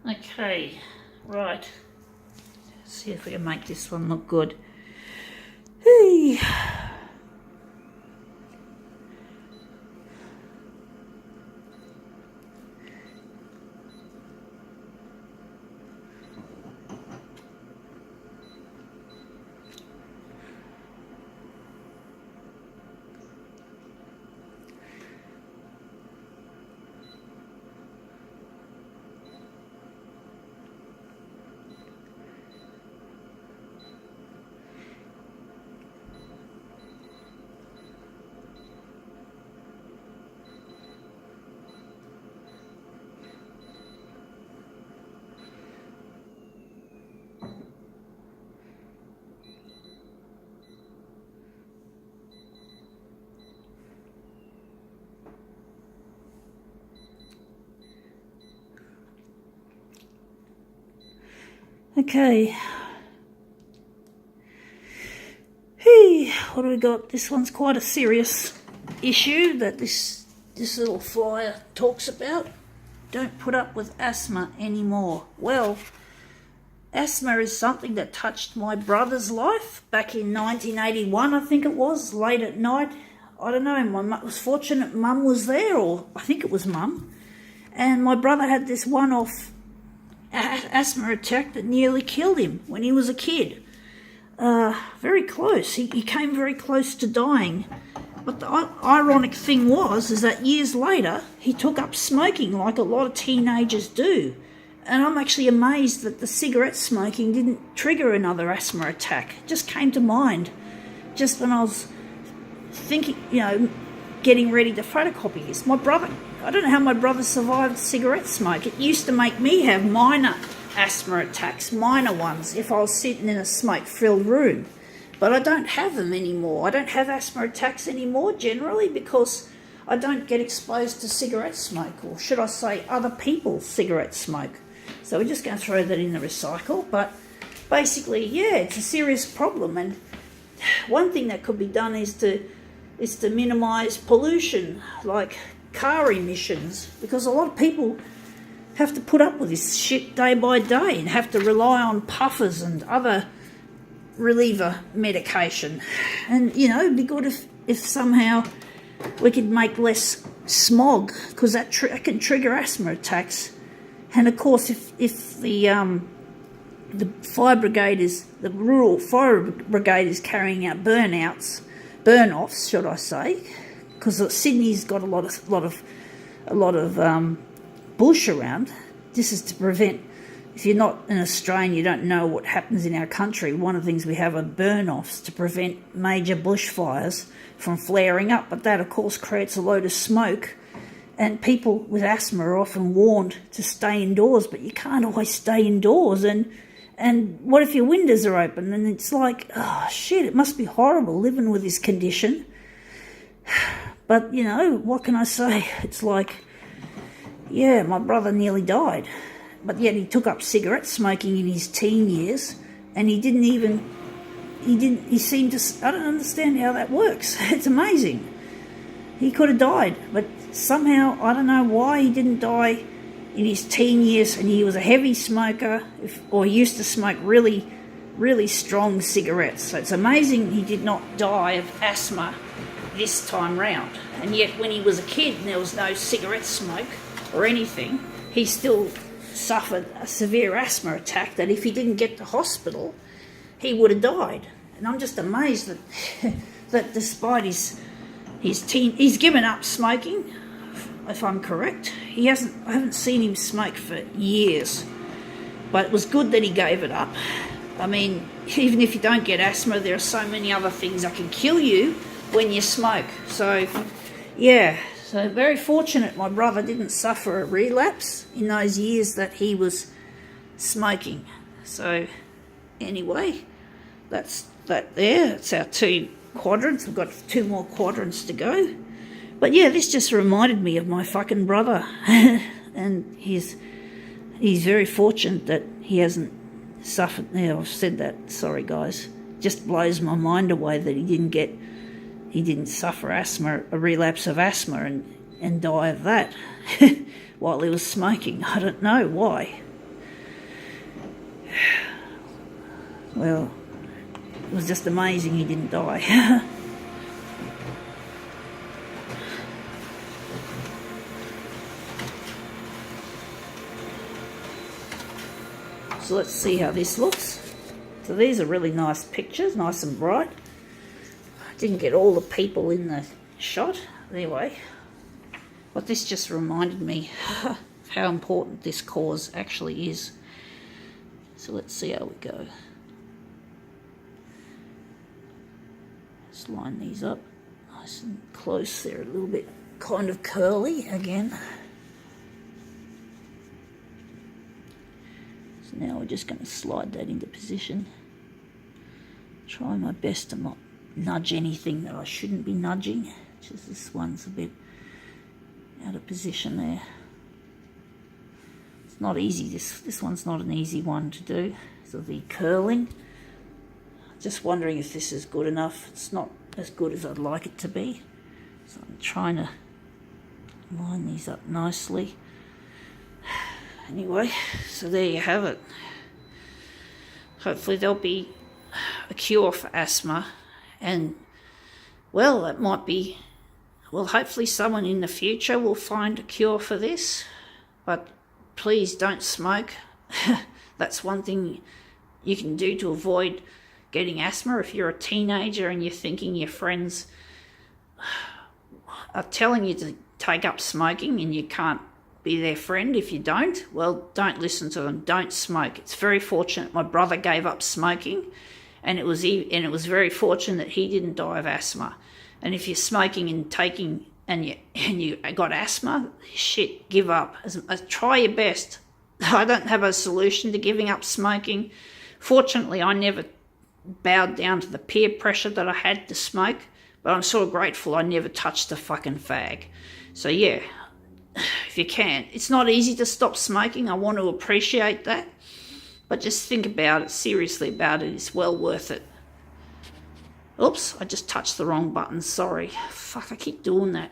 Okay, right. Let's see if we can make this one look good. Hey. Okay. Hey, what do we got? This one's quite a serious issue that this little flyer talks about. Don't put up with asthma anymore. Well, asthma is something that touched my brother's life back in 1981, I think it was, late at night. I don't know, my was fortunate mum was there, or I think it was mum. And my brother had this one-off asthma attack that nearly killed him when he was a kid. Very close. He came very close to dying. But the ironic thing is that years later, he took up smoking like a lot of teenagers do. And I'm actually amazed that the cigarette smoking didn't trigger another asthma attack. It just came to mind just when I was thinking, getting ready to photocopy this. I don't know how my brother survived cigarette smoke. It used to make me have minor asthma attacks, minor ones, if I was sitting in a smoke-filled room. But I don't have them anymore. I don't have asthma attacks anymore generally because I don't get exposed to cigarette smoke, or should I say other people's cigarette smoke. So we're just going to throw that in the recycle. But basically, yeah, it's a serious problem. And one thing that could be done is to minimise pollution, like car emissions, because a lot of people have to put up with this shit day by day and have to rely on puffers and other reliever medication. And, it'd be good if somehow we could make less smog, because that can trigger asthma attacks. And, of course, if the fire brigade the rural fire brigade is carrying out burn-offs, should I say, because Sydney's got a lot of bush around. This is to prevent, if you're not an Australian, you don't know what happens in our country. One of the things we have are burn-offs to prevent major bushfires from flaring up. But that, of course, creates a load of smoke. And people with asthma are often warned to stay indoors, but you can't always stay indoors. And what if your windows are open? And it's like, oh, shit, it must be horrible living with this condition. But, what can I say? It's like, yeah, my brother nearly died. But yet he took up cigarette smoking in his teen years, and he seemed to, I don't understand how that works. It's amazing. He could have died, but somehow, I don't know why he didn't die in his teen years, and he was a heavy smoker, or he used to smoke really, really strong cigarettes. So it's amazing he did not die of asthma this time round. And yet when he was a kid and there was no cigarette smoke or anything, he still suffered a severe asthma attack that if he didn't get to hospital, he would have died. And I'm just amazed that that despite his teen, he's given up smoking, if I'm correct. I haven't seen him smoke for years, but it was good that he gave it up. I mean, even if you don't get asthma, there are so many other things that can kill you when you smoke. So, yeah, so very fortunate my brother didn't suffer a relapse in those years that he was smoking. So, anyway, that's that there. It's our 2 quadrants. We've got 2 more quadrants to go. But yeah, this just reminded me of my fucking brother. And he's very fortunate that he hasn't suffered. Yeah, I've said that. Sorry, guys. Just blows my mind away that he didn't suffer asthma, a relapse of asthma, and die of that while he was smoking. I don't know why. Well, it was just amazing he didn't die. So let's see how this looks. So these are really nice pictures, nice and bright. Didn't get all the people in the shot. Anyway, but this just reminded me how important this cause actually is. So let's see how we go. Just line these up nice and close. They're a little bit kind of curly again. So now we're just going to slide that into position. Try my best to not nudge anything that I shouldn't be nudging. Just this one's a bit out of position there. It's not easy. This one's not an easy one to do. So the curling. Just wondering if this is good enough. It's not as good as I'd like it to be. So I'm trying to line these up nicely. Anyway, so there you have it. Hopefully there'll be a cure for asthma, and well, it might be, well, hopefully someone in the future will find a cure for this, but please don't smoke. That's one thing you can do to avoid getting asthma. If you're a teenager and you're thinking your friends are telling you to take up smoking and you can't be their friend if you don't, well, don't listen to them. Don't smoke. It's very fortunate my brother gave up smoking, and it was very fortunate that he didn't die of asthma. And if you're smoking and taking and you got asthma, shit, give up. Try your best. I don't have a solution to giving up smoking. Fortunately, I never bowed down to the peer pressure that I had to smoke, but I'm sort of grateful I never touched a fucking fag. So yeah, if you can. It's not easy to stop smoking. I want to appreciate that. But just think about it, seriously about it. It's well worth it. Oops, I just touched the wrong button. Sorry. Fuck, I keep doing that.